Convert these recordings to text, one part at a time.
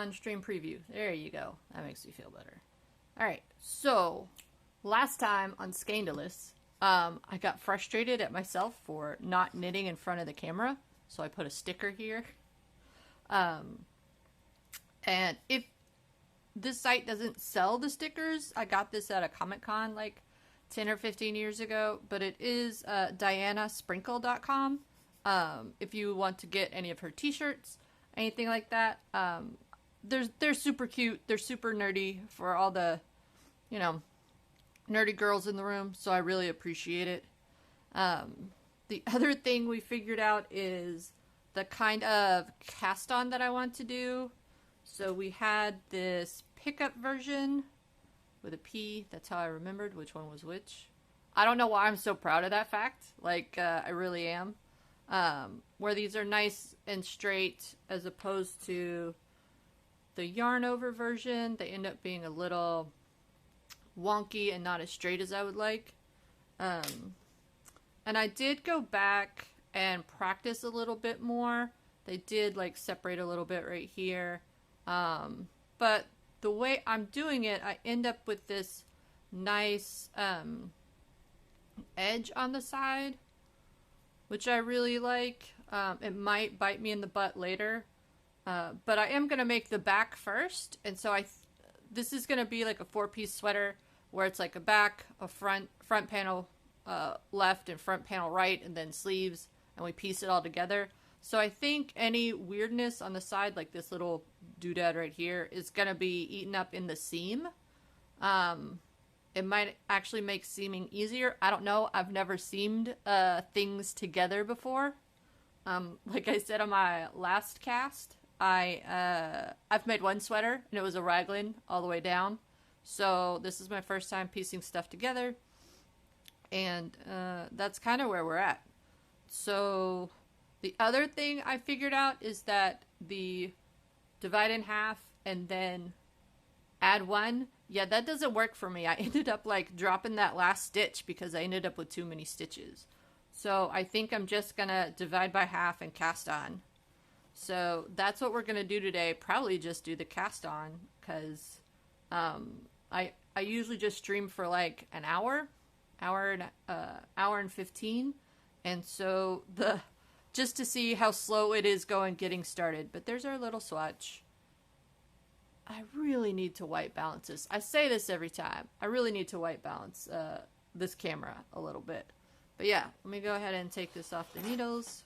on-stream preview. There you go. That makes me feel better. All right. So last time on Scandalous, I got frustrated at myself for not knitting in front of the camera. So I put a sticker here. And if this site doesn't sell the stickers, I got this at a Comic-Con like 10 or 15 years ago, but it is dianasprinkle.com. If you want to get any of her t-shirts, anything like that, they're super cute. They're super nerdy for all the, you know, nerdy girls in the room, so I really appreciate it. The other thing we figured out is the kind of cast-on that I want to do. So we had this pickup version with a P. That's how I remembered which one was which. I don't know why I'm so proud of that fact. Like, I really am. Where these are nice and straight as opposed to the yarn over version. They end up being a little wonky and not as straight as I would like. And I did go back and practice a little bit more. They did like separate a little bit right here. But the way I'm doing it, I end up with this nice edge on the side, which I really like. It might bite me in the butt later, but I am going to make the back first. And so this is going to be like a 4-piece sweater where it's like a back, a front panel left and front panel right, and then sleeves, and we piece it all together. So I think any weirdness on the side, like this little doodad right here, is going to be eaten up in the seam. It might actually make seaming easier. I don't know. I've never seamed things together before. Like I said on my last cast, I've made one sweater, and it was a raglan all the way down. So this is my first time piecing stuff together. And that's kind of where we're at. So the other thing I figured out is that the divide in half and then add one, yeah, that doesn't work for me. I ended up like dropping that last stitch because I ended up with too many stitches. So I think I'm just gonna divide by half and cast on. So that's what we're gonna do today. Probably just do the cast on because I usually just stream for like an hour and 15, and so just to see how slow it is going getting started. But there's our little swatch. I really need to white balance this. I say this every time. I really need to white balance this camera a little bit. But yeah, let me go ahead and take this off the needles.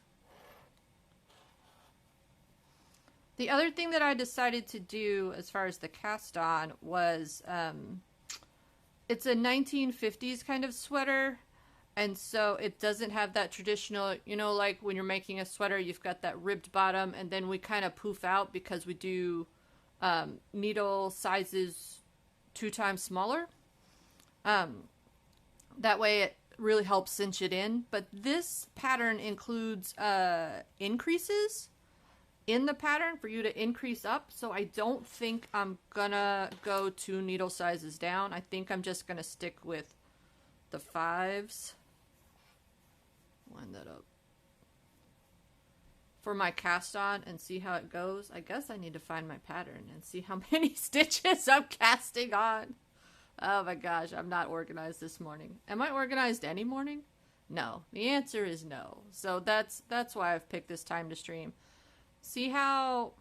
The other thing that I decided to do as far as the cast on was it's a 1950s kind of sweater, and so it doesn't have that traditional, you know, like when you're making a sweater, you've got that ribbed bottom, and then we kind of poof out because we do needle sizes 2 times smaller. That way it really helps cinch it in. But this pattern includes increases in the pattern for you to increase up, so I don't think I'm gonna go 2 needle sizes down. I think I'm just gonna stick with the 5s. Line that up for my cast on and see how it goes. I guess I need to find my pattern and see how many stitches I'm casting on. Oh my gosh, I'm not organized this morning. Am I organized any morning? No. The answer is no. So that's why I've picked this time to stream. See how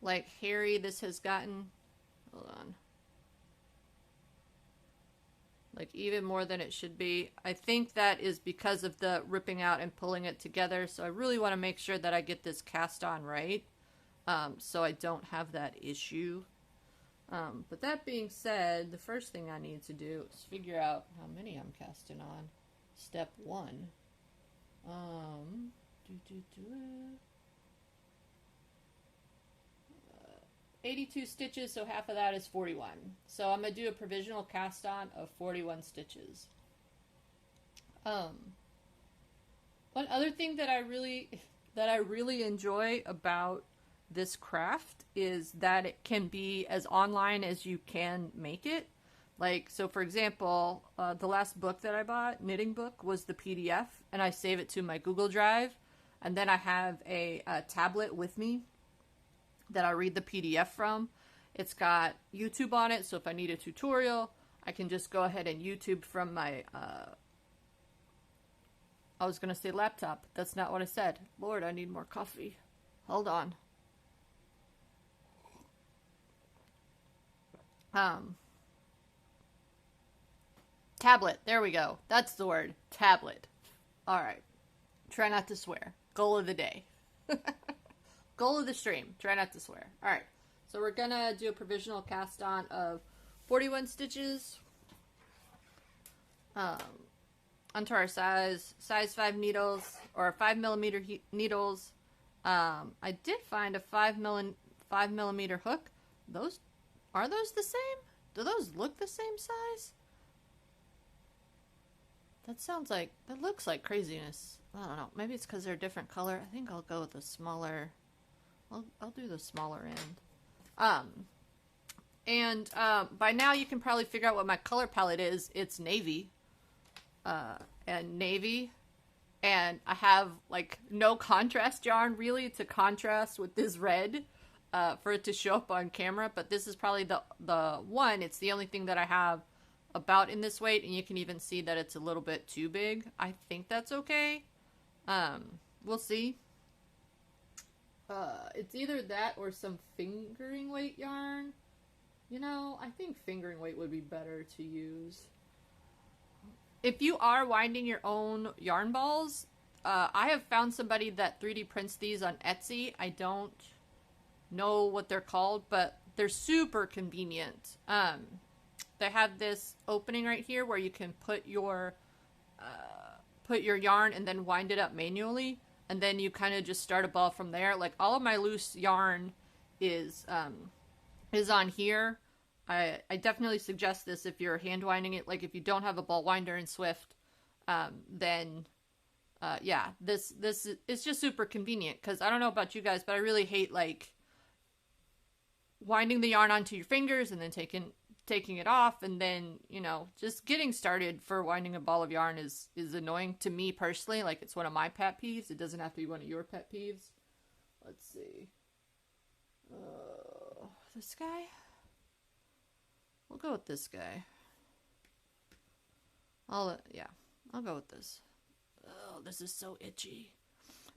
like hairy this has gotten? Hold on. Like even more than it should be. I think that is because of the ripping out and pulling it together. So I really want to make sure that I get this cast on right. So I don't have that issue. But that being said, the first thing I need to do is figure out how many I'm casting on. Step 1. 82 stitches, so half of that is 41. So I'm going to do a provisional cast on of 41 stitches. One other thing that I really enjoy about this craft is that it can be as online as you can make it. Like, so for example, the last book that I bought, knitting book, was the PDF, and I save it to my Google Drive, and then I have a tablet with me. that I read the PDF from. It's got YouTube on it, so if I need a tutorial, I can just go ahead and YouTube from my, I was going to say laptop. That's not what I said. Lord, I need more coffee. Hold on. Tablet. There we go. That's the word. Tablet. All right. Try not to swear. Goal of the day. Goal of the stream. Try not to swear. All right. So we're going to do a provisional cast on of 41 stitches. Onto our size 5 needles, or 5mm needles. I did find a 5mm hook. Are those the same? Do those look the same size? That looks like craziness. I don't know. Maybe it's because they're a different color. I think I'll go with the smaller. I'll do the smaller end. And by now you can probably figure out what my color palette is. It's navy. And navy. And I have like no contrast yarn really to contrast with this red for it to show up on camera. But this is probably the one. It's the only thing that I have about in this weight, and you can even see that it's a little bit too big. I think that's okay. We'll see. It's either that or some fingering weight yarn. You know, I think fingering weight would be better to use. If you are winding your own yarn balls, I have found somebody that 3D prints these on Etsy. I don't know what they're called, but they're super convenient. They have this opening right here where you can put your yarn and then wind it up manually, and then you kind of just start a ball from there. Like all of my loose yarn is on here. I definitely suggest this if you're hand winding it. Like if you don't have a ball winder in Swift, then yeah, this is just super convenient, because I don't know about you guys, but I really hate like winding the yarn onto your fingers and then taking it off, and then, you know, just getting started for winding a ball of yarn is annoying to me personally. Like it's one of my pet peeves. It doesn't have to be one of your pet peeves. Let's see. This guy? We'll go with this guy. I'll go with this. Oh, this is so itchy.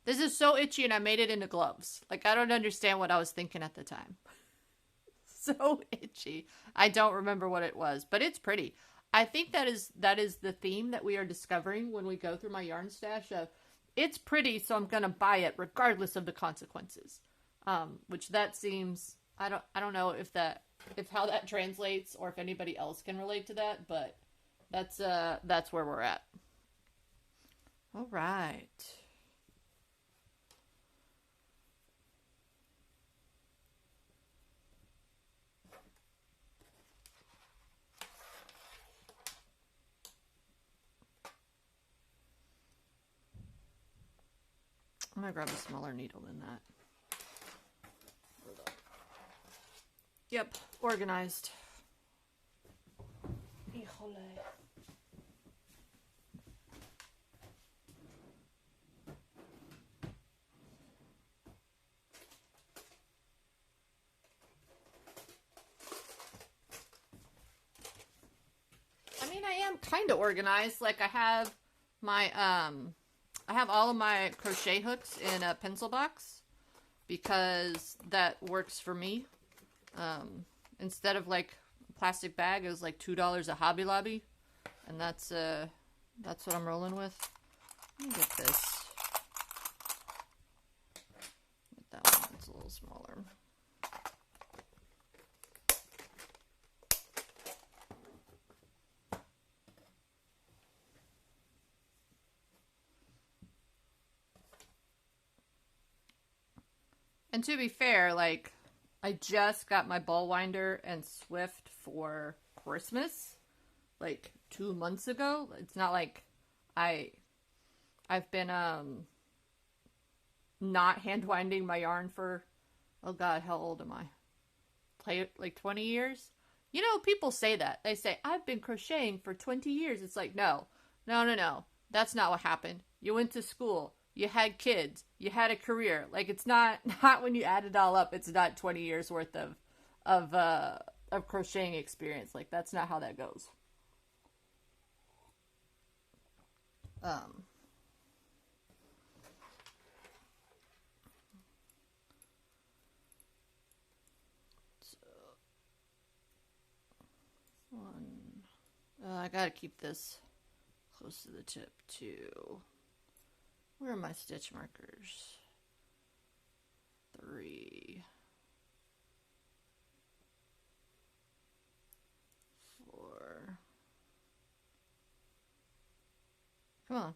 This is so itchy, and I made it into gloves. Like, I don't understand what I was thinking at the time. So itchy. I don't remember what it was, but it's pretty. I think that is the theme that we are discovering when we go through my yarn stash of, it's pretty, so I'm gonna buy it regardless of the consequences. Which that seems, I don't know if how that translates, or if anybody else can relate to that, but that's where we're at. All right. I'm gonna grab a smaller needle than that. Yep, organized. Híjole. I mean, I am kind of organized. Like I have my I have all of my crochet hooks in a pencil box because that works for me. Instead of like a plastic bag, it was like $2 at Hobby Lobby, and that's what I'm rolling with. Let me get this. Get that one. It's a little smaller. And to be fair, like, I just got my ball winder and Swift for Christmas, like 2 months ago. It's not like I've been not hand winding my yarn for, oh god, how old am I? Like 20 years? You know, people say that. They say, I've been crocheting for 20 years. It's like, no. That's not what happened. You went to school. you had kids, you had a career. Like, it's not when you add it all up, it's not 20 years worth of crocheting experience. Like, that's not how that goes. I gotta keep this close to the tip too. Where are my stitch markers? 3, 4. Come on.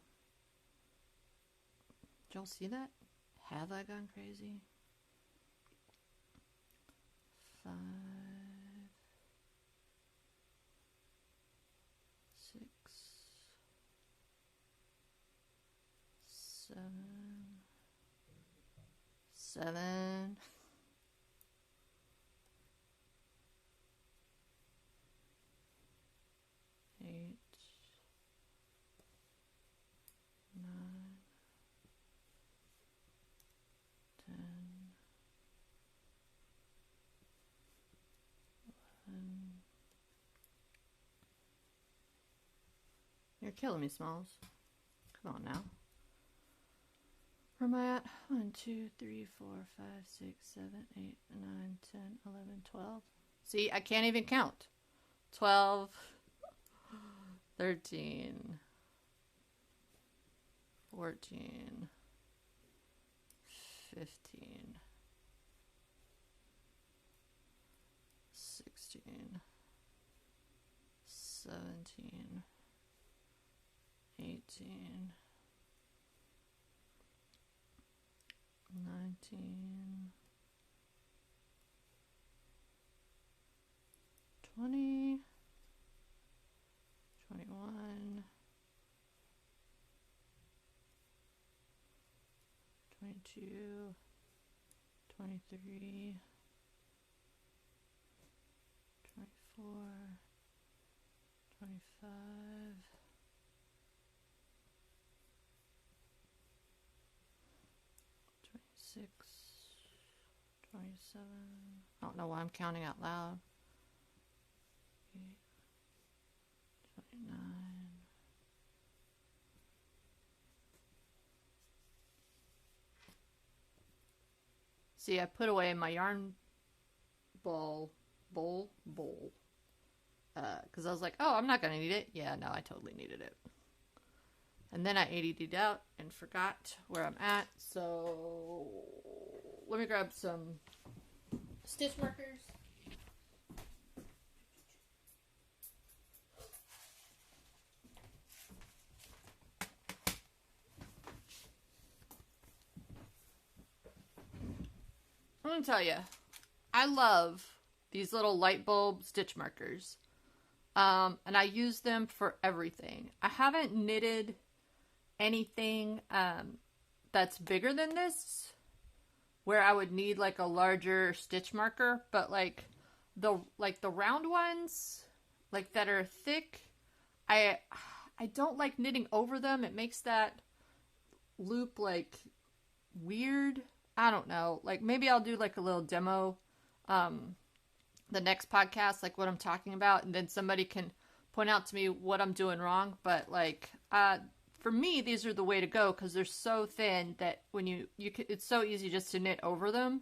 Did y'all see that? Have I gone crazy? 5, 6, 7, 7. 8, 9, 10, 11. You're killing me, Smalls. Come on now. Where am I at? 1, 2, 3, 4, 5, 6, 7, 8, 9, 10, 11, 12. See, I can't even count. 12, 13, 14, 15, 16, 17, 18, 19, 20, 21, 22, 23, 24, 25, 26, 27. I don't know why I'm counting out loud. 29. See, I put away my yarn bowl, because I was like, oh, I'm not going to need it. Yeah, no, I totally needed it. And then I ADD'd out and forgot where I'm at. So let me grab some stitch markers. I'm going to tell you, I love these little light bulb stitch markers. And I use them for everything. I haven't knitted anything that's bigger than this, where I would need like a larger stitch marker, but like the round ones, like that are thick, I don't like knitting over them. It makes that loop like weird. I don't know. Like, maybe I'll do like a little demo the next podcast, like what I'm talking about, and then somebody can point out to me what I'm doing wrong. But like, for me, these are the way to go, because they're so thin that when you can, it's so easy just to knit over them,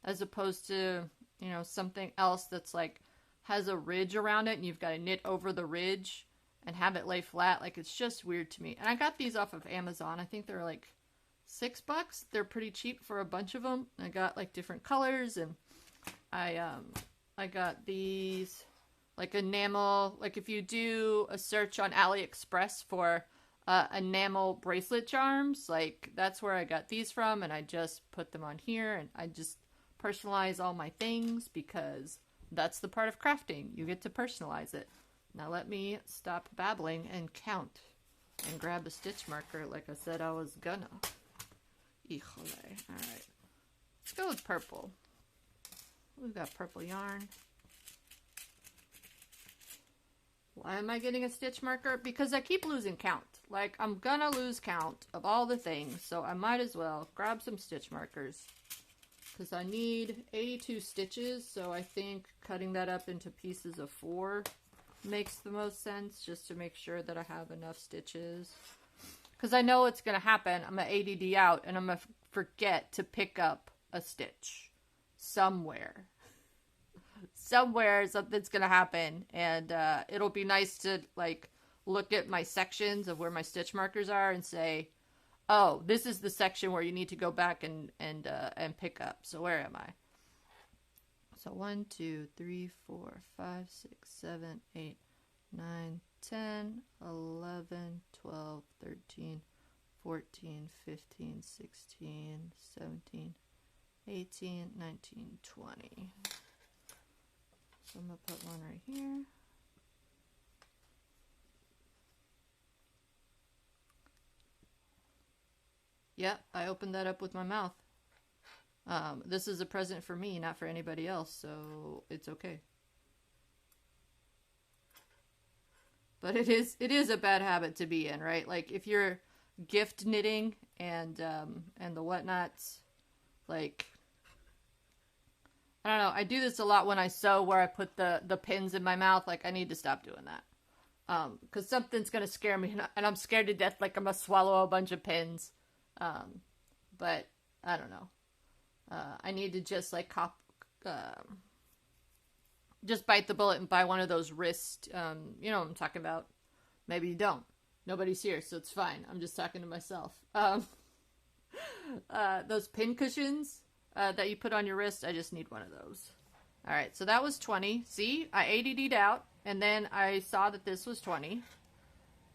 as opposed to, you know, something else that's like has a ridge around it and you've got to knit over the ridge and have it lay flat. Like, it's just weird to me. And I got these off of Amazon. I think they're like $6. They're pretty cheap for a bunch of them. I got like different colors, and I got these like enamel. Like, if you do a search on AliExpress for enamel bracelet charms, like that's where I got these from, and I just put them on here, and I just personalize all my things, because that's the part of crafting. You get to personalize it. Now let me stop babbling and count and grab a stitch marker like I said I was gonna. Híjole. Alright. Let's go with purple. We've got purple yarn. Why am I getting a stitch marker? Because I keep losing count. like, I'm gonna lose count of all the things, so I might as well grab some stitch markers. Because I need 82 stitches, so I think cutting that up into pieces of 4 makes the most sense, just to make sure that I have enough stitches. Because I know it's going to happen. I'm going to ADD out, and I'm going to forget to pick up a stitch somewhere. Somewhere something's going to happen, and it'll be nice to, like, look at my sections of where my stitch markers are and say, oh, this is the section where you need to go back and pick up. So where am I? So 1, 2, 3, 4, 5, 6, 7, 8, 9, 10, 11, 12, 13, 14, 15, 16, 17, 18, 19, 20. So I'm going to put one right here. Yep, I opened that up with my mouth. This is a present for me, not for anybody else, so it's okay. But it is a bad habit to be in, right? Like, if you're gift knitting and the whatnots, like, I don't know, I do this a lot when I sew, where I put the pins in my mouth. Like, I need to stop doing that. Because something's gonna scare me, and I'm scared to death, like I'm gonna swallow a bunch of pins. But I don't know. I need to just like just bite the bullet and buy one of those wrist, you know what I'm talking about. Maybe you don't. Nobody's here, so it's fine. I'm just talking to myself. Those pin cushions, that you put on your wrist, I just need one of those. All right, so that was 20. See, I ADD'd out, and then I saw that this was 20.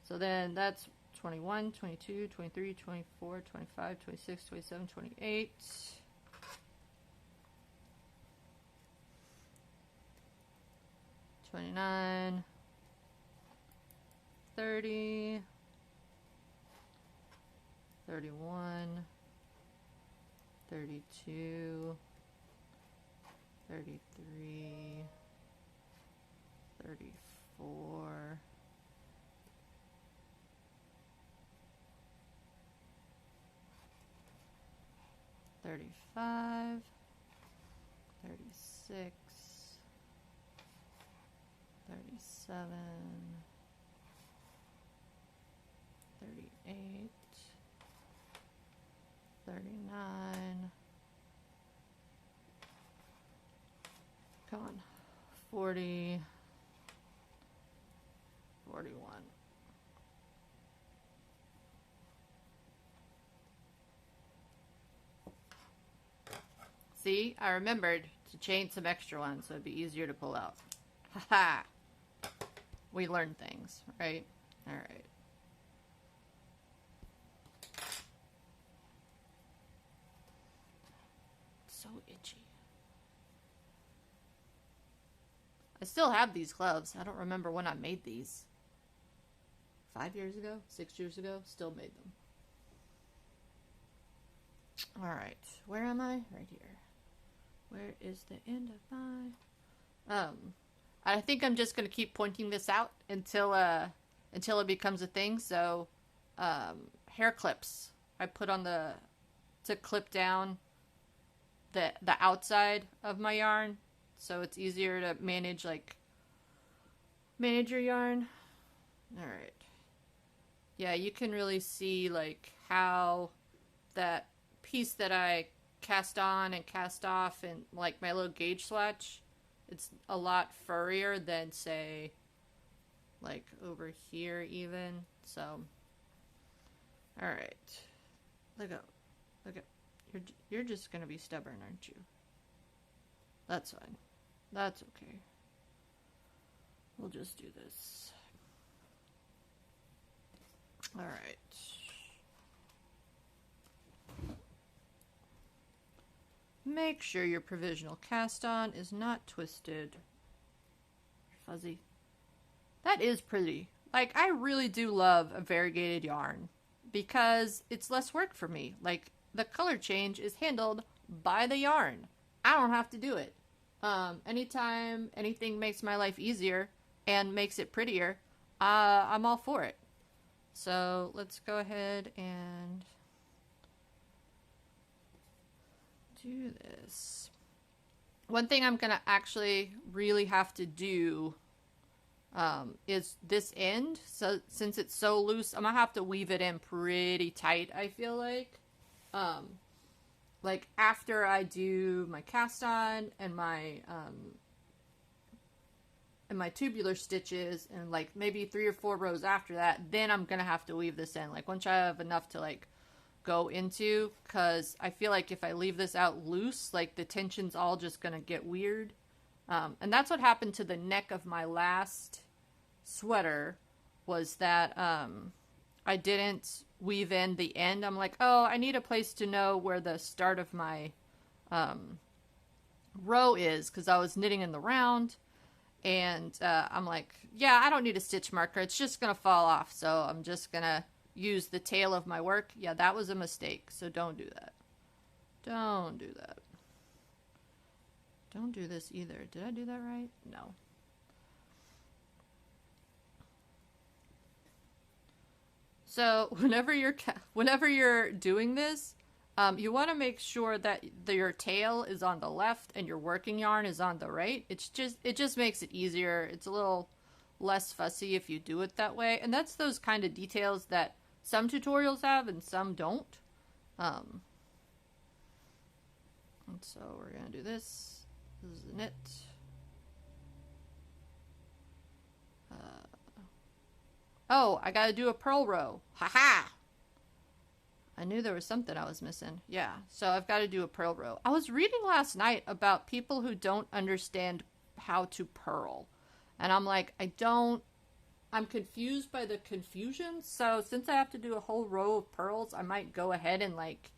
So then that's 21, 22, 23, 24, 25, 26, 27, 28. 29, 30, 31, 32, 33, 34, 35, 36, 37, 38, 39, come on, 40, 41. See, I remembered to chain some extra ones so it'd be easier to pull out. Haha! We learn things, right? Alright. So itchy. I still have these gloves. I don't remember when I made these. 5 years ago? 6 years ago? Still made them. Alright. Where am I? Right here. Where is the end of my... I think I'm just going to keep pointing this out until it becomes a thing. So, hair clips I put on to clip down the outside of my yarn, so it's easier to manage your yarn. All right. Yeah, you can really see like how that piece that I cast on and cast off and like my little gauge swatch, it's a lot furrier than say like over here even. So all right, look up. You're just gonna be stubborn, aren't you? That's fine. That's okay. We'll just do this. All right. Make sure your provisional cast on is not twisted. Fuzzy. That is pretty. Like, I really do love a variegated yarn because it's less work for me. Like, the color change is handled by the yarn. I don't have to do it. Anytime anything makes my life easier and makes it prettier, I'm all for it. So let's go ahead and do this. One thing I'm gonna actually really have to do is this end. So since it's so loose, I'm gonna have to weave it in pretty tight, I feel like after I do my cast on and my tubular stitches, and like maybe 3 or 4 rows after that, then I'm gonna have to weave this in, like once I have enough to like go into, because I feel like if I leave this out loose, like the tension's all just gonna get weird. And that's what happened to the neck of my last sweater, was that I didn't weave in the end. I'm like, oh, I need a place to know where the start of my row is, because I was knitting in the round, and I'm like, yeah, I don't need a stitch marker. It's just going to fall off, so I'm just going to use the tail of my work. Yeah, that was a mistake, so don't do that. Don't do that. Don't do this either. Did I do that right? No. So whenever you're doing this, you want to make sure that your tail is on the left and your working yarn is on the right. It just makes it easier. It's a little less fussy if you do it that way. And that's those kind of details that some tutorials have and some don't. And so we're gonna do this. This is the knit. Oh, I gotta do a purl row. Haha! I knew there was something I was missing. Yeah, so I've got to do a purl row. I was reading last night about people who don't understand how to purl. And I'm like, I'm confused by the confusion. So since I have to do a whole row of purls, I might go ahead and like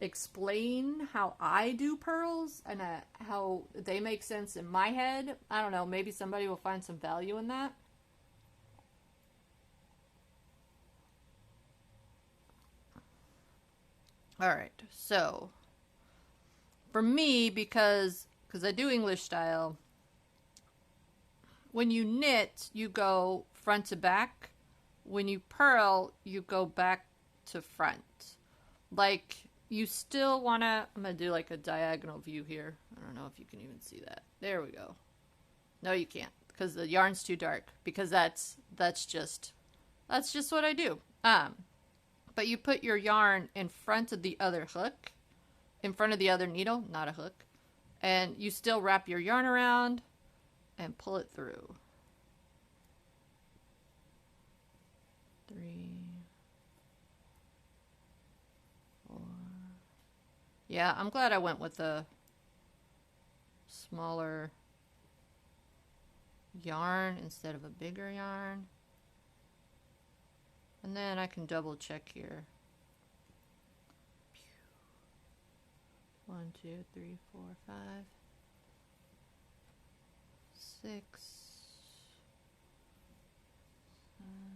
explain how I do purls and how they make sense in my head. I don't know, maybe somebody will find some value in that. All right, so for me, because I do English style, when you knit, you go front to back. When you purl, you go back to front. Like, you still want to... I'm going to do like a diagonal view here. I don't know if you can even see that. There we go. No, you can't, because the yarn's too dark. Because that's just what I do. But you put your yarn in front of the other hook, in front of the other needle, not a hook, and you still wrap your yarn around and pull it through. 3, 4. Yeah, I'm glad I went with a smaller yarn instead of a bigger yarn. And then I can double check here. 1, 2, 3, 4, 5, 6, 7, 8, 9,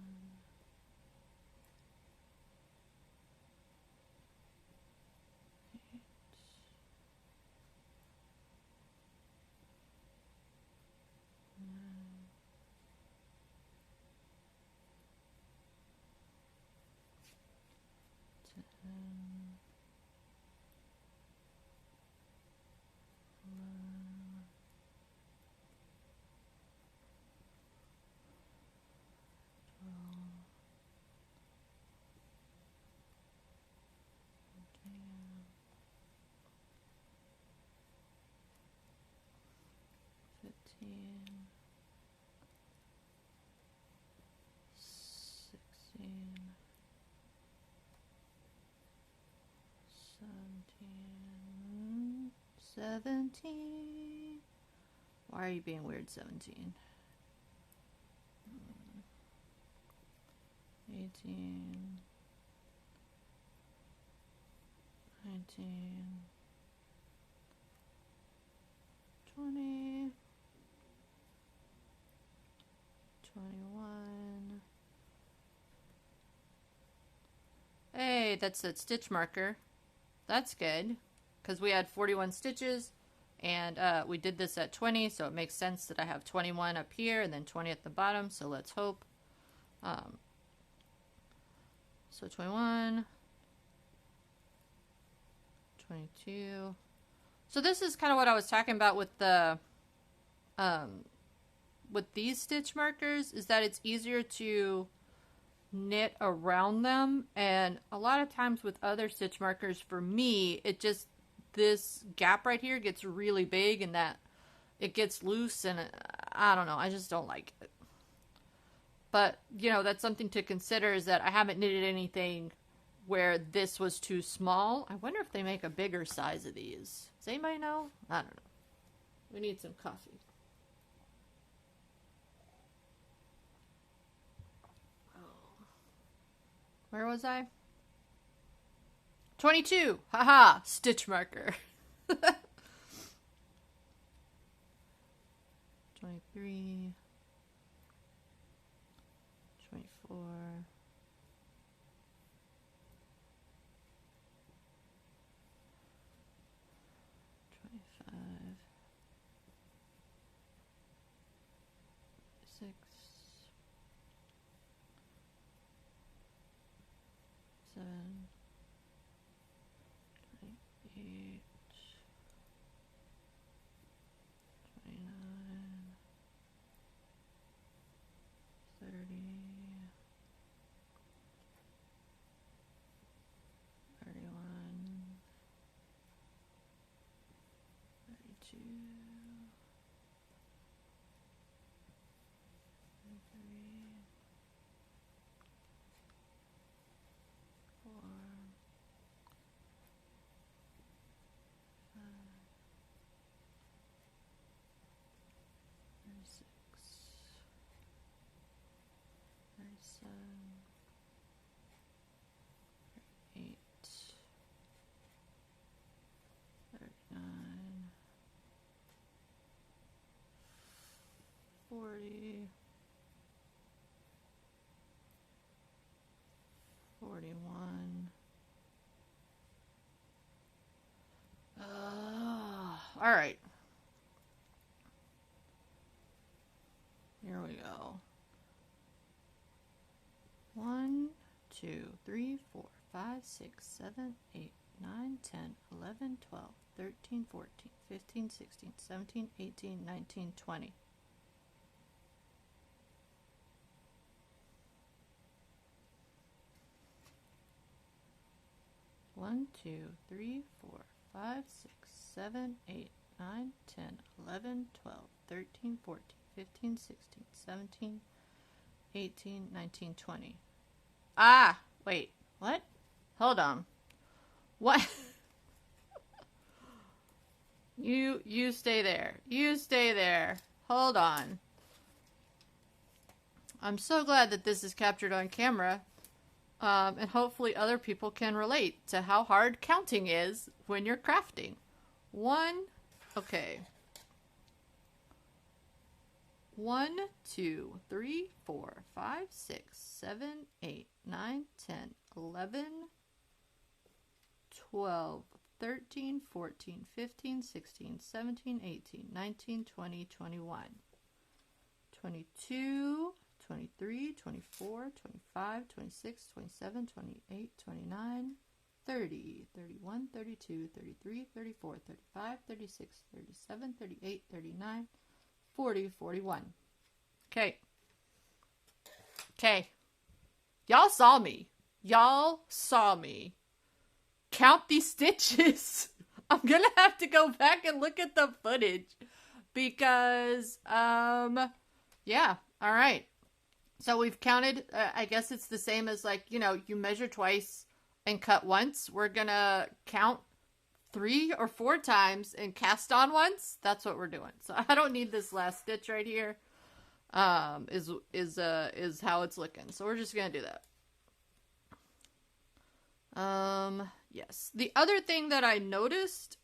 10, 11, 12, 15, 16, 17. Why are you being weird, 17? 18, 19, 20, 21. Hey, that's that stitch marker. That's good, because we had 41 stitches, and we did this at 20, so it makes sense that I have 21 up here and then 20 at the bottom, so let's hope. So 21, 22. So this is kind of what I was talking about with the, with these stitch markers, is that it's easier to knit around them. And a lot of times with other stitch markers, for me, it just, this gap right here gets really big and that it gets loose and I don't know, I just don't like it. But, you know, that's something to consider, is that I haven't knitted anything where this was too small. I wonder if they make a bigger size of these. Does anybody know? I don't know. We need some coffee. Oh. Where was I? 22! Haha! Stitch marker. 23. 24. 25. 6. 7. 28. 29. 30. 31. 32. 33. 4. 5. 36. 37. 38. 39. 40. 41. All right. Here we go. 1, 2, 3, 4, 5, 6, 7, 8, 9, 10, 11, 12, 13, 14, 15, 16, 17, 18, 19, 20. One, 2, 3, 4, 5, 6, 7, 8, 9, 10, 11, 12, 13, 14, 15, 16, 17, 18, 19, 20. Ah, wait, what? Hold on. What? You stay there. You stay there. Hold on. I'm so glad that this is captured on camera. And hopefully other people can relate to how hard counting is when you're crafting. 1, okay. 1, 2, 3, 4, 5, 6, 7, 8, 9, 10, 11, 12, 13, 14, 15, 16, 17, 18, 19, 20, 21, 22, 23, 24, 25, 26, 27, 28, 29, 30, 31, 32, 33, 34, 35, 36, 37, 38, 39, 40, 41. Okay. Okay. Y'all saw me. Y'all saw me count these stitches. I'm gonna have to go back and look at the footage because, yeah. All right. So we've counted, I guess it's the same as like, you know, you measure twice and cut once. We're gonna count 3 or 4 times and cast on once. That's what we're doing. So I don't need this last stitch right here. Is how it's looking. So we're just gonna do that. Yes. The other thing that I noticed,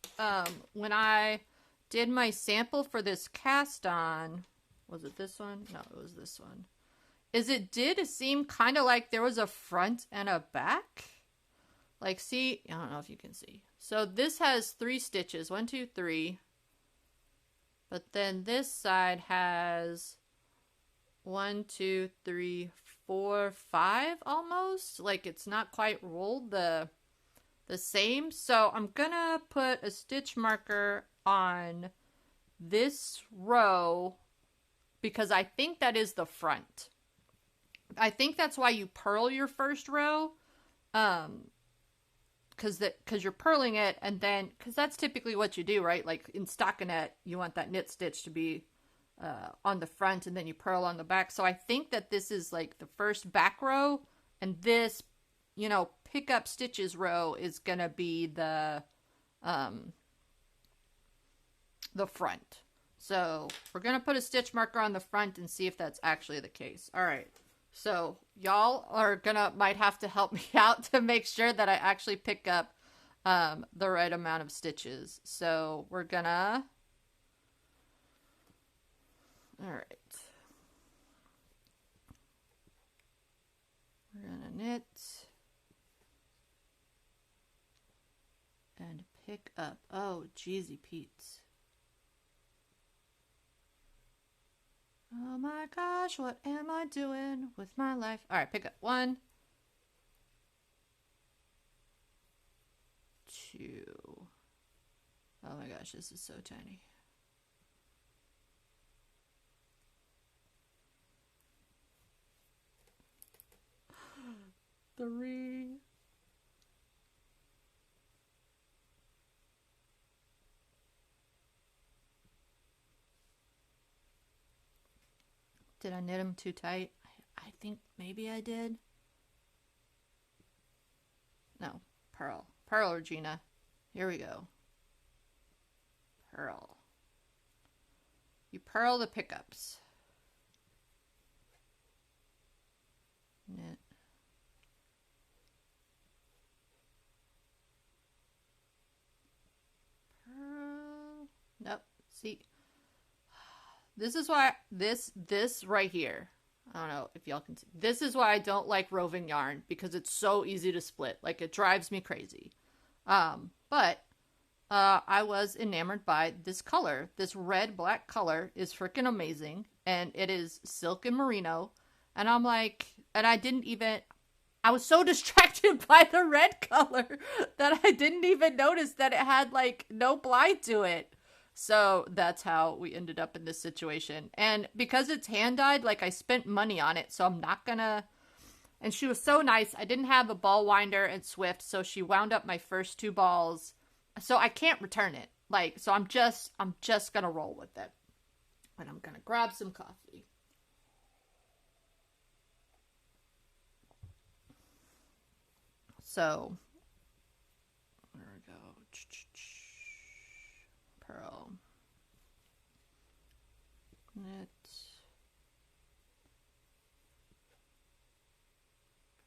when I did my sample for this cast on, was it this one? No, it was this one. Is it did seem kind of like there was a front and a back. Like, see, I don't know if you can see. So this has 3 stitches, 1, 2, 3. But then this side has 1, 2, 3, 4-5 almost. Like it's not quite rolled the same. So I'm gonna put a stitch marker on this row because I think that is the front. I think that's why you purl your first row. Because you're purling it, and then because that's typically what you do, right? Like in stockinette, you want that knit stitch to be on the front, and then you purl on the back. So I think that this is like the first back row, and this, pick up stitches row is gonna be the front. So we're gonna put a stitch marker on the front and see if that's actually the case. All right. So y'all are might have to help me out to make sure that I actually pick up the right amount of stitches. So we're gonna, all right. We're gonna knit and pick up. Oh, Jeezy Pete's. Oh my gosh, what am I doing with my life? All right, pick up 1, 2. Oh my gosh, this is so tiny. 3. Did I knit them too tight? I think maybe I did. No, purl. Purl, Regina. Here we go. Purl. You purl the pickups. Knit. Purl. Nope. See. This is why this right here. I don't know if y'all can see. This is why I don't like roving yarn, because it's so easy to split. Like, it drives me crazy. But I was enamored by this color. This red-black color is freaking amazing. And it is silk and merino. And I'm like, and I was so distracted by the red color that I didn't even notice that it had, like, no ply to it. So that's how we ended up in this situation. And because it's hand-dyed, like, I spent money on it, so I'm not gonna... And she was so nice. I didn't have a ball winder and Swift, so she wound up my first 2 balls. So I can't return it. Like, so I'm just gonna roll with it. And I'm gonna grab some coffee. So, there we go. Purl. Knit.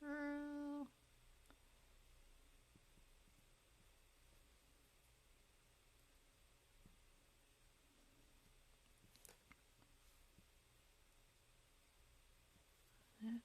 Purl. Knit.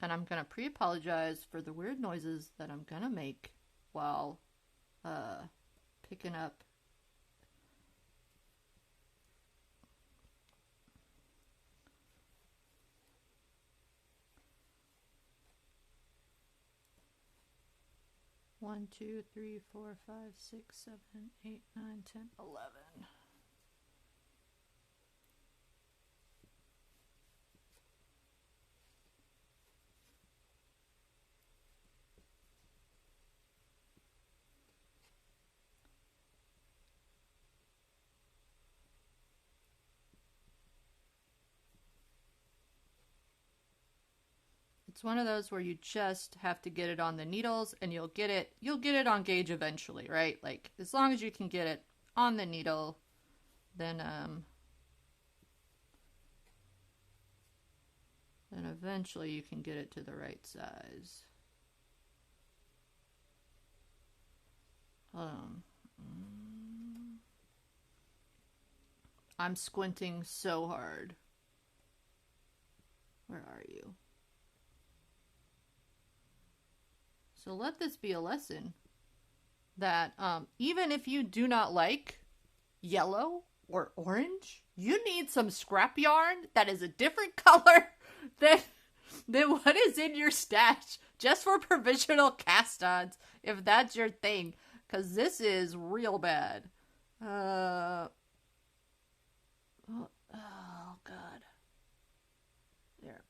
And I'm going to pre-apologize for the weird noises that I'm going to make while picking up. One, 2, 3, 4, 5, 6, 7, 8, 9, 10, 11. It's one of those where you just have to get it on the needles, and you'll get it on gauge eventually, right? Like, as long as you can get it on the needle, then eventually you can get it to the right size. I'm squinting so hard. Where are you? So let this be a lesson that even if you do not like yellow or orange, you need some scrap yarn that is a different color than what is in your stash just for provisional cast-ons, if that's your thing, because this is real bad. Oh God. There.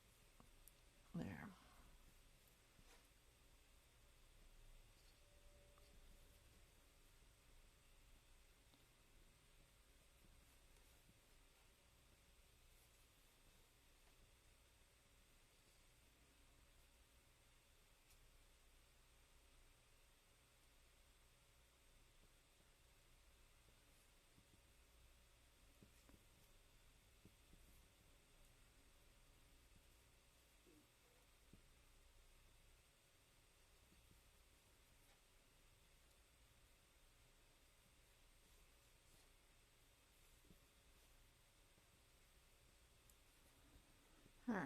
All right.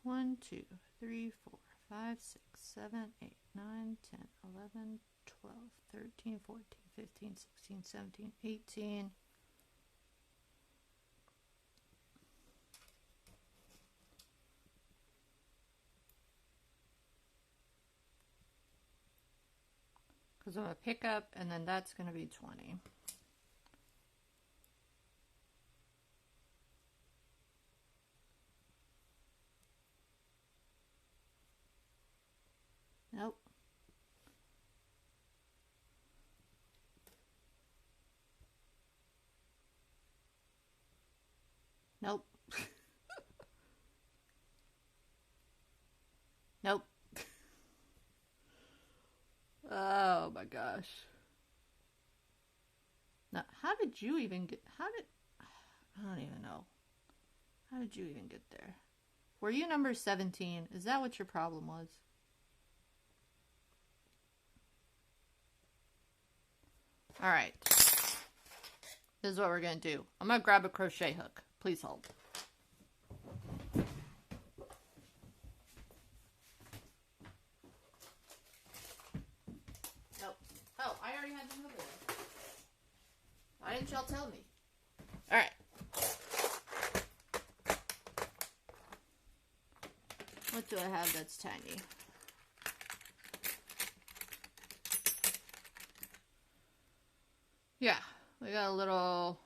1, 2, 3, 4, 5, 6, 7, 8, 9, 10, 11, 12, 13, 14, 15, 16, 17, 18. Because I'm going to pick up, and then that's going to be 20. Nope. Nope. Nope. Oh my gosh. Now, how did you even get... I don't even know. How did you even get there? Were you number 17? Is that what your problem was? Alright. This is what we're going to do. I'm going to grab a crochet hook. Please hold. Nope. Oh, I already had them over there. Why didn't y'all tell me? Alright. What do I have that's tiny? Yeah, we got a little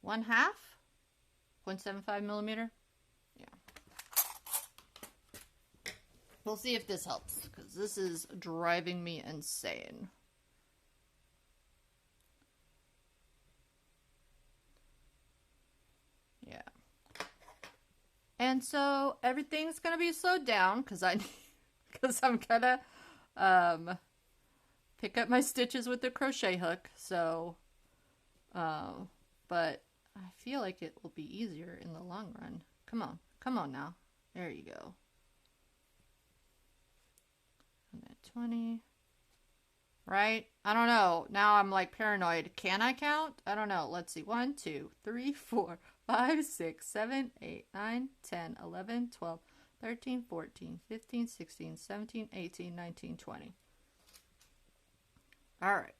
1/2 0.75 millimeter. Yeah. We'll see if this helps, because this is driving me insane. Yeah. And so everything's gonna be slowed down because I'm gonna pick up my stitches with the crochet hook. So, but I feel like it will be easier in the long run. Come on now. There you go. And then 20. Right? I don't know. Now I'm like paranoid. Can I count? I don't know. Let's see. 1, 2, 3, 4, 5, 6, 7, 8, 9, 10, 11, 12, 13, 14, 15, 16, 17, 18, 19, 20. All right.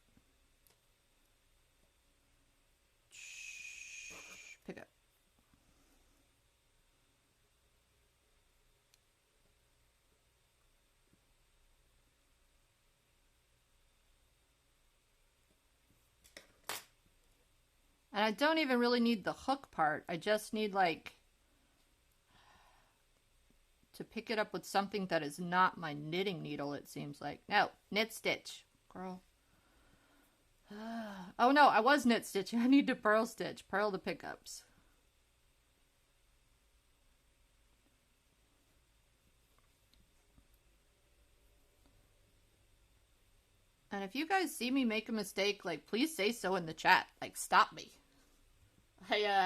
Pick up. And I don't even really need the hook part. I just need, like, to pick it up with something that is not my knitting needle, it seems like. No, knit stitch. Girl. Oh no, I was knit stitching. I need to purl stitch. Purl the pickups. And if you guys see me make a mistake, like, please say so in the chat. Like, stop me. You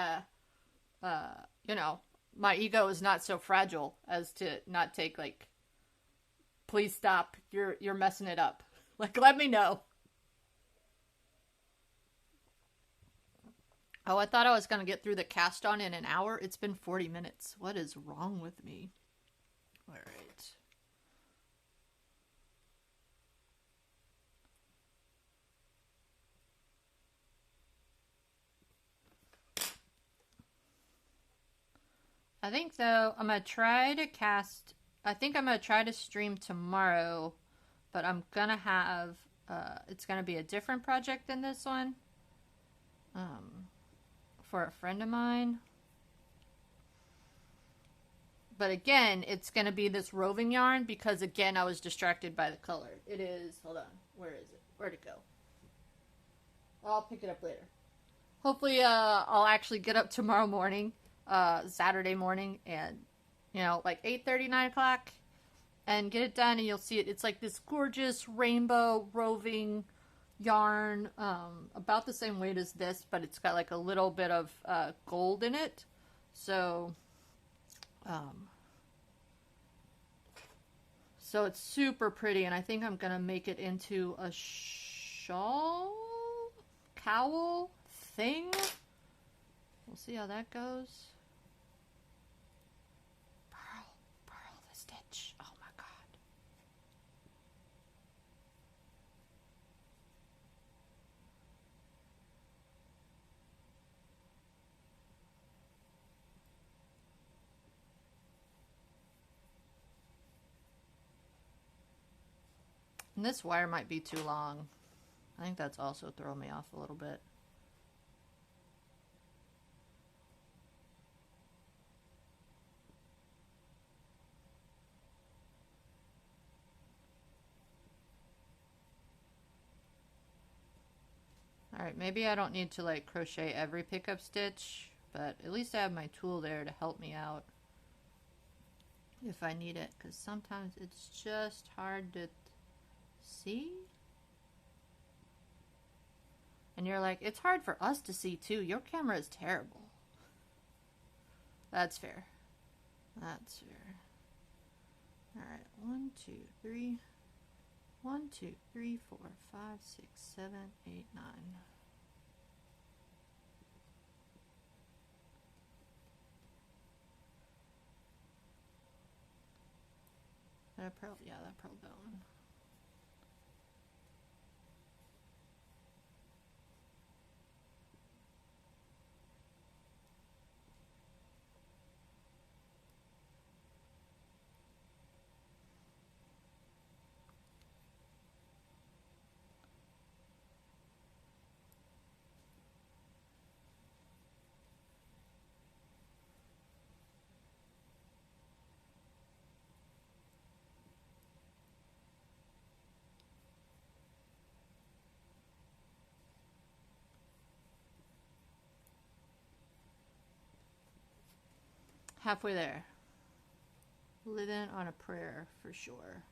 know, my ego is not so fragile as to not take, like, please stop. You're messing it up. Like, let me know. Oh, I thought I was going to get through the cast on in an hour. It's been 40 minutes. What is wrong with me? All right. I think, though, I'm going to try to cast... I think I'm going to try to stream tomorrow, but I'm going to have... it's going to be a different project than this one. For a friend of mine. But again, it's going to be this roving yarn because, again, I was distracted by the color. It is... Hold on. Where is it? Where'd it go? I'll pick it up later. Hopefully, I'll actually get up tomorrow morning, Saturday morning, and, you know, like 8:30, 9 o'clock, and get it done, and you'll see it. It's like this gorgeous rainbow roving yarn, about the same weight as this, but it's got like a little bit of gold in it. So, so it's super pretty, and I think I'm gonna make it into a shawl, cowl thing. We'll see how that goes. Purl the stitch. Oh my god. And this wire might be too long. I think that's also throwing me off a little bit. Alright, maybe I don't need to like crochet every pickup stitch, but at least I have my tool there to help me out if I need it, because sometimes it's just hard to see. And you're like, it's hard for us to see too. Your camera is terrible. That's fair. That's fair. Alright, 1, 2, 3. 1, 2, 3, 4, 5, 6, 7, 8, 9. That pearl, yeah, that pearl that one. Halfway there. Living on a prayer for sure.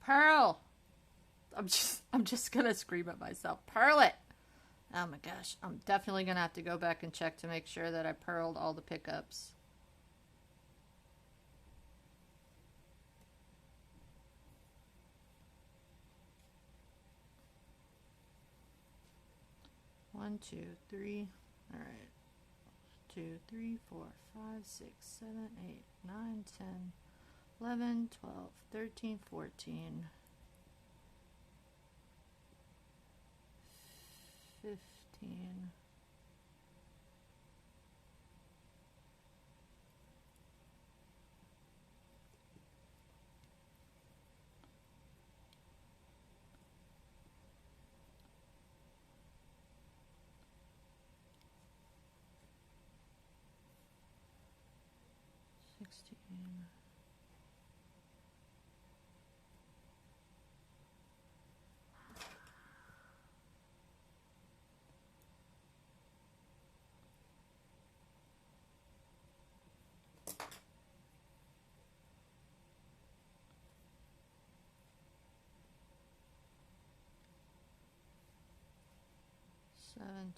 Pearl! I'm just gonna scream at myself. Pearl it! Oh my gosh, I'm definitely gonna have to go back and check to make sure that I pearled all the pickups. One, two, three. All right. 2, 3, 4, 5, 6, 7, 8, 9, 10, 11, 12, 13, 14, 15. 17.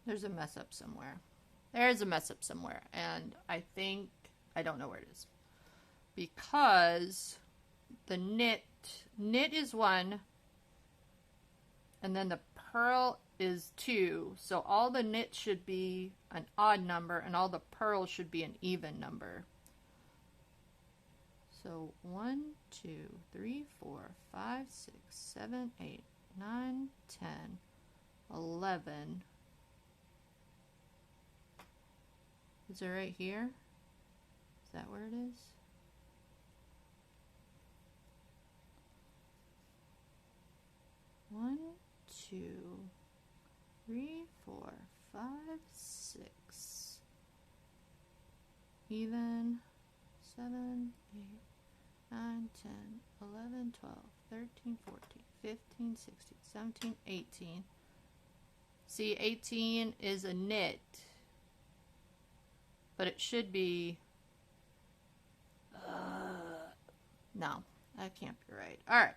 There's a mess up somewhere. There's a mess up somewhere. And I think, I don't know where it is. Because the knit is 1. And then the purl is 2. So all the knit should be an odd number. And all the purl should be an even number. So 1, 2, 3, 4, 5, 6, 7, 8, 9, 10, 11. Is it right here? Is that where it is? One, 2, 3, 4, 5, 6. Even 7, 8, 9, 10, 11, 12, 13, 14, 15, 16, 17, 18. See, 18 is a knit. But it should be... no, that can't be right. Alright.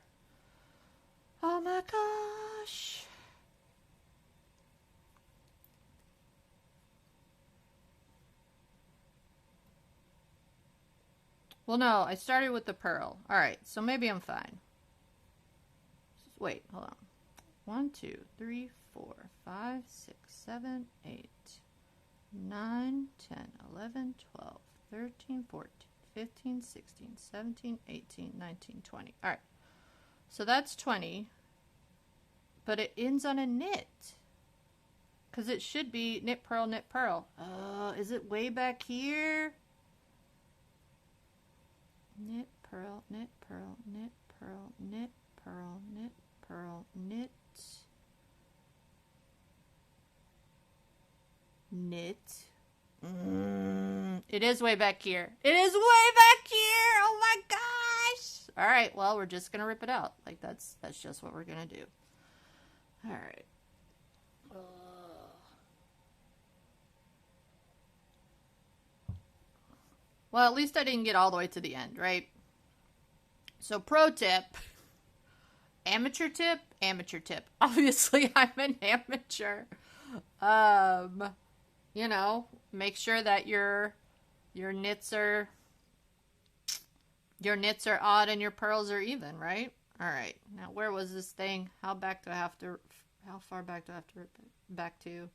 Oh my gosh. Well, no, I started with the purl. Alright, so maybe I'm fine. Wait, hold on. 1, 2, 3, 4, 5, 6, 7, 8, 9, 10, 11, 12, 13, 14, 15, 16, 17, 18, 19, 20. Alright. So that's 20. But it ends on a knit. Because it should be knit, purl, knit, purl. Is it way back here? Knit, purl, knit, purl, knit, purl, knit, purl, knit, purl, knit. Knit. It is way back here. It is way back here. Oh my gosh. All right. Well, we're just going to rip it out. Like that's just what we're going to do. All right. Well, at least I didn't get all the way to the end, right? So pro tip, amateur tip, amateur tip. Obviously, I'm an amateur. You know, make sure that your knits are odd and your purls are even, right? All right. Now, where was this thing? How far back do I have to rip it back to?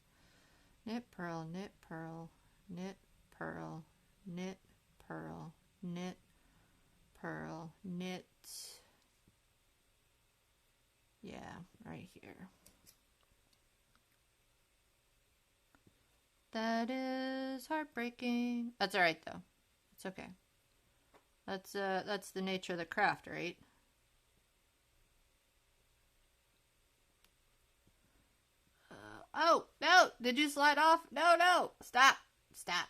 Knit, purl, knit, purl, knit, purl, knit, purl, knit, purl, knit. Yeah, right here. That is heartbreaking. That's all right though. It's okay. That's the nature of the craft, right? Oh, no! Did you slide off? No, no! Stop! Stop.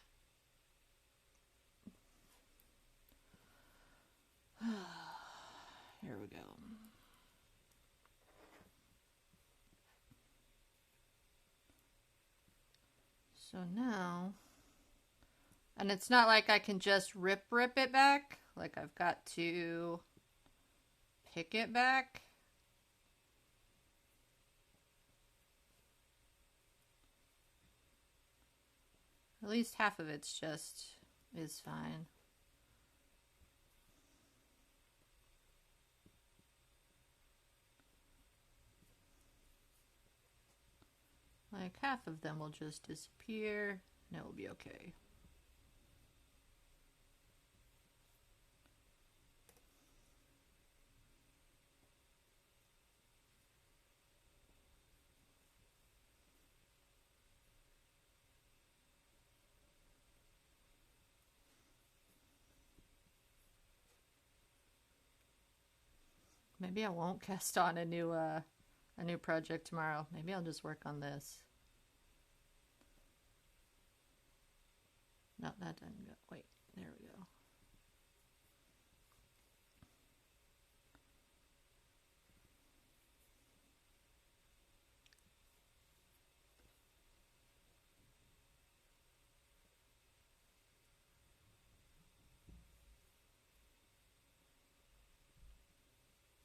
Here we go. So now, and it's not like I can just rip it back. Like I've got to pick it back. At least half of it's is fine. Like half of them will just disappear and it will be okay. Maybe I won't cast on a new project tomorrow. Maybe I'll just work on this. No, that didn't go. Wait, there we go.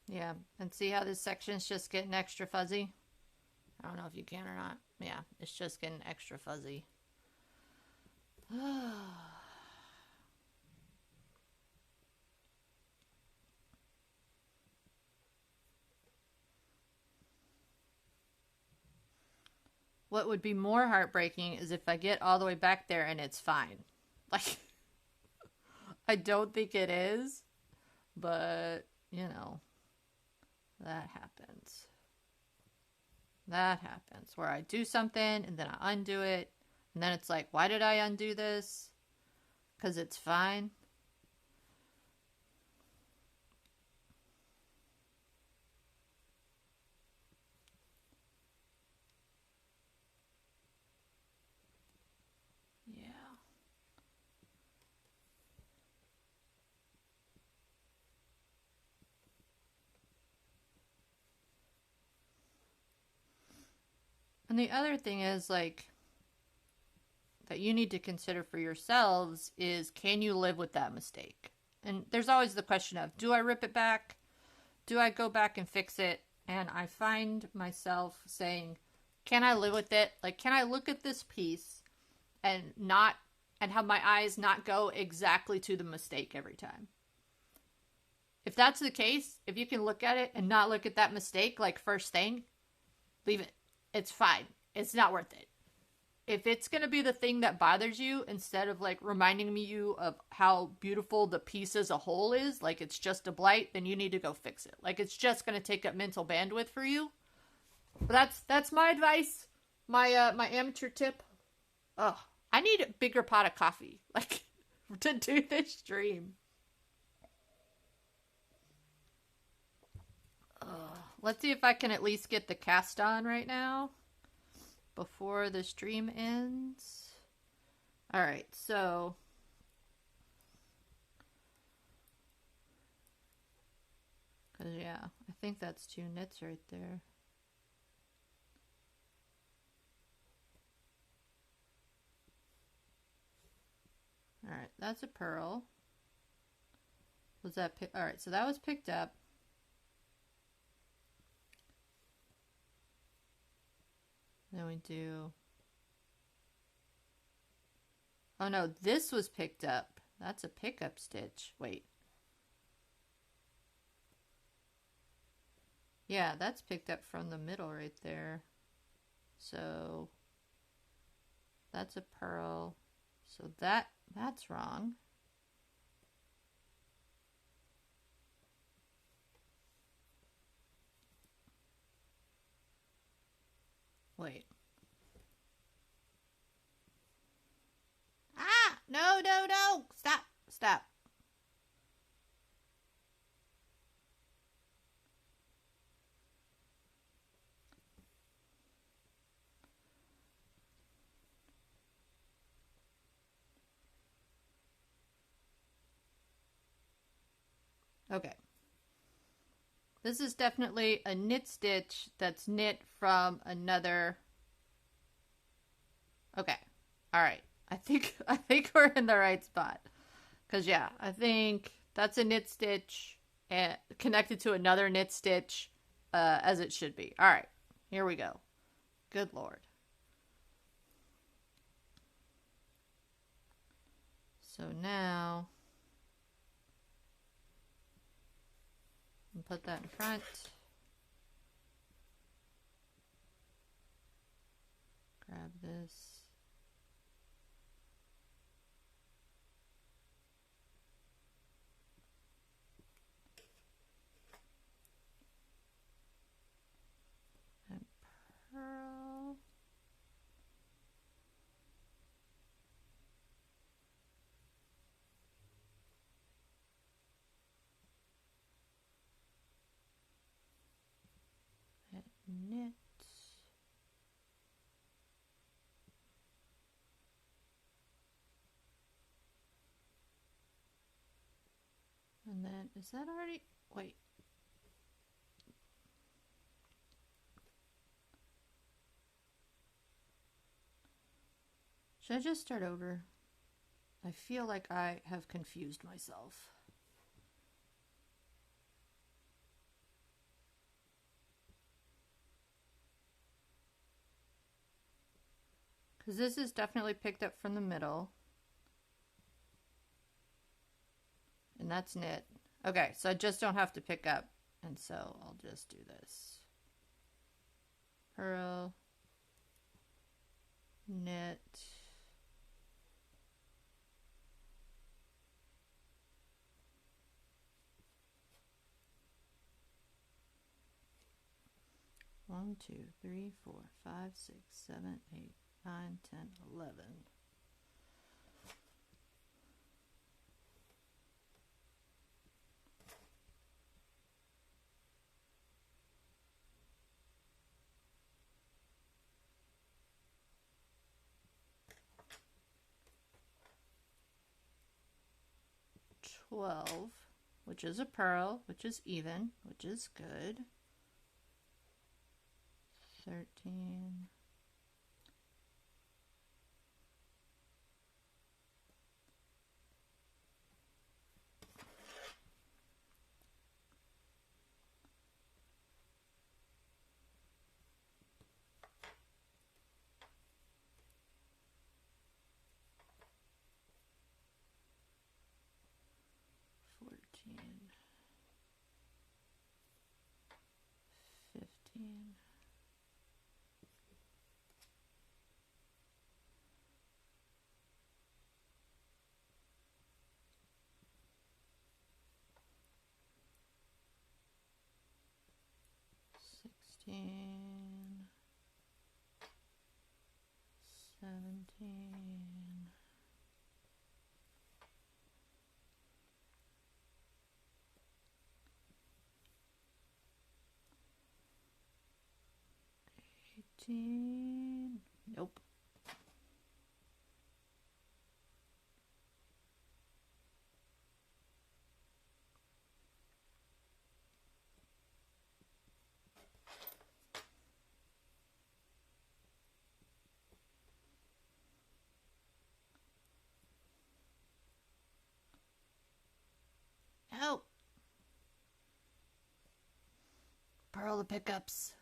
Yeah, and see how this section's just getting extra fuzzy? I don't know if you can or not. Yeah, it's just getting extra fuzzy. What would be more heartbreaking is if I get all the way back there and it's fine. Like, I don't think it is, but, you know, that happens. That happens where I do something and then I undo it. And then it's like, why did I undo this? Because it's fine. Yeah. And the other thing is, like, that you need to consider for yourselves is, can you live with that mistake? And there's always the question of, do I rip it back? Do I go back and fix it? And I find myself saying, can I live with it? Like, can I look at this piece and not, and have my eyes not go exactly to the mistake every time? If that's the case, if you can look at it and not look at that mistake like first thing, leave it. It's fine. It's not worth it. If it's going to be the thing that bothers you, instead of like reminding you of how beautiful the piece as a whole is, like it's just a blight, then you need to go fix it. Like it's just going to take up mental bandwidth for you. But that's my advice. My amateur tip. Oh, I need a bigger pot of coffee, like, to do this stream. Let's see if I can at least get the cast on right now before the stream ends. All right, so because yeah, I think that's 2 knits right there. All right, that's a purl. Was that all right? So that was picked up. Then we do. Oh no, this was picked up. That's a pickup stitch. Wait. Yeah, that's picked up from the middle right there. So that's a purl. So that's wrong. Wait. Ah! No, no, no! Stop! Stop. Okay. This is definitely a knit stitch that's knit from another. Okay. All right. I think we're in the right spot. Cuz yeah, I think that's a knit stitch and connected to another knit stitch as it should be. All right. Here we go. Good lord. So now put that in front. Grab this. And purl. And knit. And then, is that already? Wait. Should I just start over? I feel like I have confused myself. because this is definitely picked up from the middle. And that's knit. Okay, so I just don't have to pick up. And so I'll just do this. Purl, knit, one, 2, 3, 4, 5, 6, 7, 8, 9, 10, 11. $12, which is a purl, which is even, which is good. 13, 14, 15, 16, 17, 18. Nope. Help! Purl the pickups.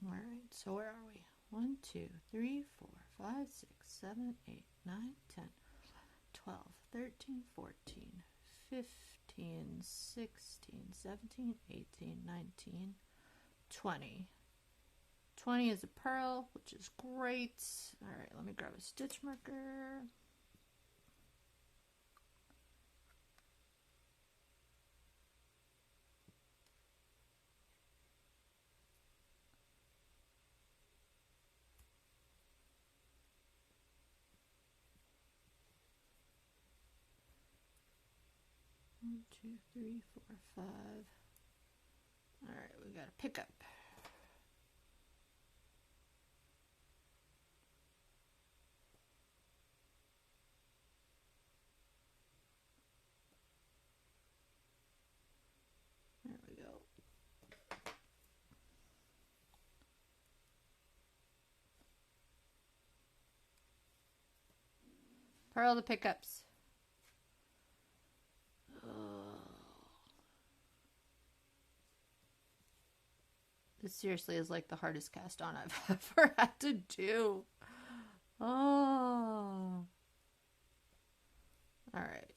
All right, so where are we? 1, 2, 3, 4, 5, 6, 7, 8, 9, 10, 12, 13, 14, 15, 16, 17, 18, 19, 20, 20 is a purl, which is great. All right, let me grab a stitch marker. One, two, three, four, five. All right, we got a pickup. There we go. Purl the pickups. This seriously is like the hardest cast on I've ever had to do. Oh. All right.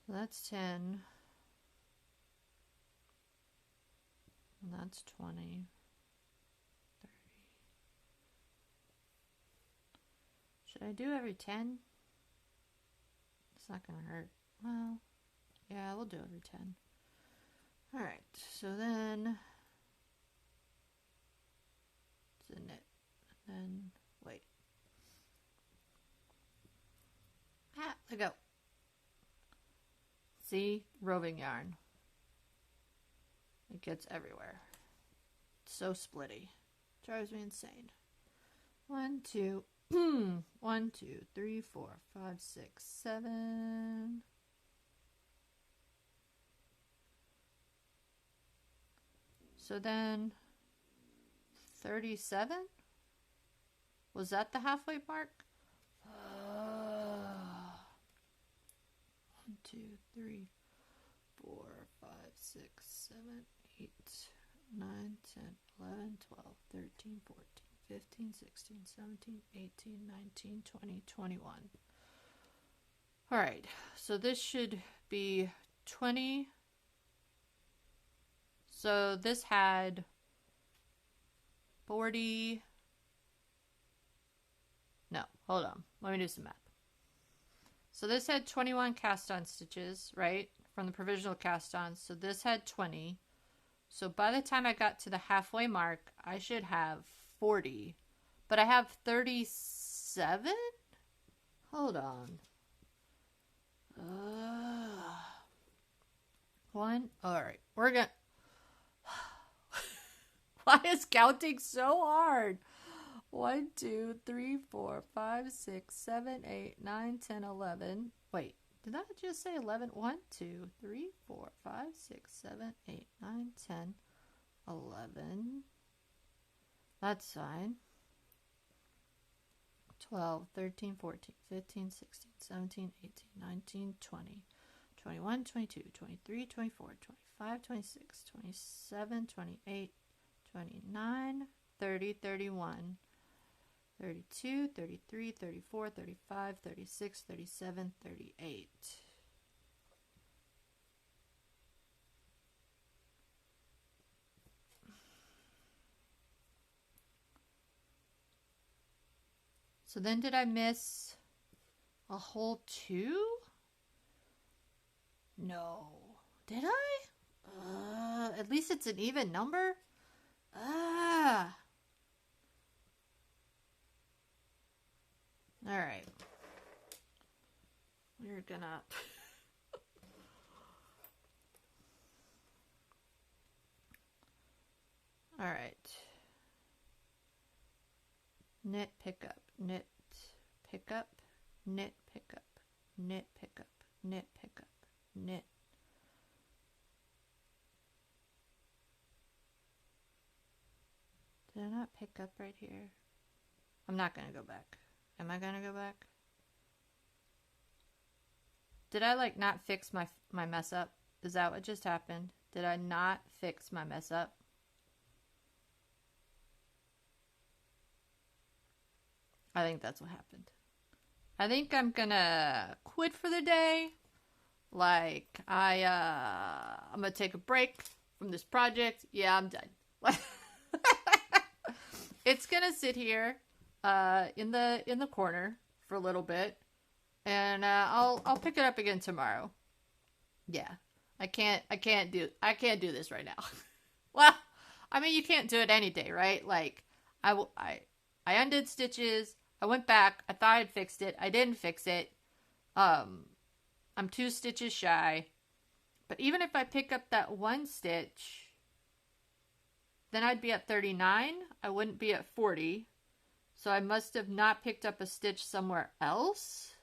So that's 10. And that's 20. Should I do every 10? It's not going to hurt. Well, yeah, we'll do every 10. All right, so then it's a knit. And then, wait. Let go. See? Roving yarn. It gets everywhere. It's so splitty. Drives me insane. 1, 2. 1, 2, 3, 4, 5, 6, 7. So then 37? Was that the halfway mark? 1, 2, 3, 4, 5, 6, 7, 8, 9, 10, 11, 12, 13, 14. 15, 16, 17, 18, 19, 20, 21. All right, so this should be 20. So this had 40. No, hold on. Let me do some math. So this had 21 cast on stitches, right? From the provisional cast on. So this had 20. So by the time I got to the halfway mark, I should have 40, but I have 37? Hold on. One. All right. We're going to... Why is counting so hard? 1, 2, 3, 4, 5, 6, 7, 8, 9, 10, 11. Wait, did I just say 11? 1, 2, 3, 4, 5, 6, 7, 8, 9, 10, 11. That's fine. 12, 13, 14, 15, 16, 17, 18, 19, 20, 21, 22, 23, 24, 25, 26, 27, 28, 29, 30, 31, 32, 33, 34, 35, 36, 37, 38. So then did I miss a whole 2? No. Did I? At least it's an even number. All right. We're gonna... All right. Knit pickup, knit pickup, knit pickup, knit pickup, knit pickup, knit. Did I not pick up right here? I'm not going to go back. Am I going to go back? Did I like not fix my mess up? Is that what just happened? Did I not fix my mess up? I think that's what happened. I think I'm gonna quit for the day. Like, I'm gonna take a break from this project. Yeah, I'm done. It's gonna sit here, in the corner for a little bit, and I'll pick it up again tomorrow. Yeah, I can't do this right now. Well, I mean, you can't do it any day, right? Like, I undid stitches. I went back. I thought I'd fixed it. I didn't fix it. Um, I'm 2 stitches shy. But even if I pick up that one stitch, then I'd be at 39. I wouldn't be at 40. So I must have not picked up a stitch somewhere else.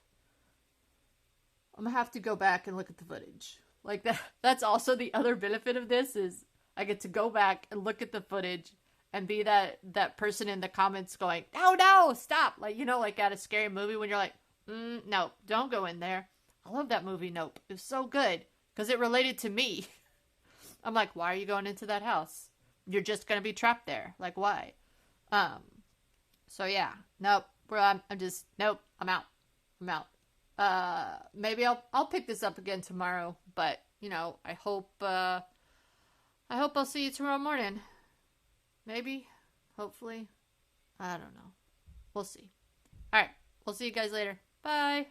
I'm gonna have to go back and look at the footage. Like that's also the other benefit of this is I get to go back and look at the footage and be that person in the comments going, "Oh no, stop." Like, like at a scary movie when you're like, "No, don't go in there." I love that movie Nope. It was so good because it related to me. I'm like, "Why are you going into that house? You're just going to be trapped there. Like, why?" Um so yeah, nope. Bro, I'm just nope. I'm out. I'm out. Maybe I'll pick this up again tomorrow, but I hope I'll see you tomorrow morning. Maybe, hopefully, I don't know. We'll see. All right, we'll see you guys later. Bye.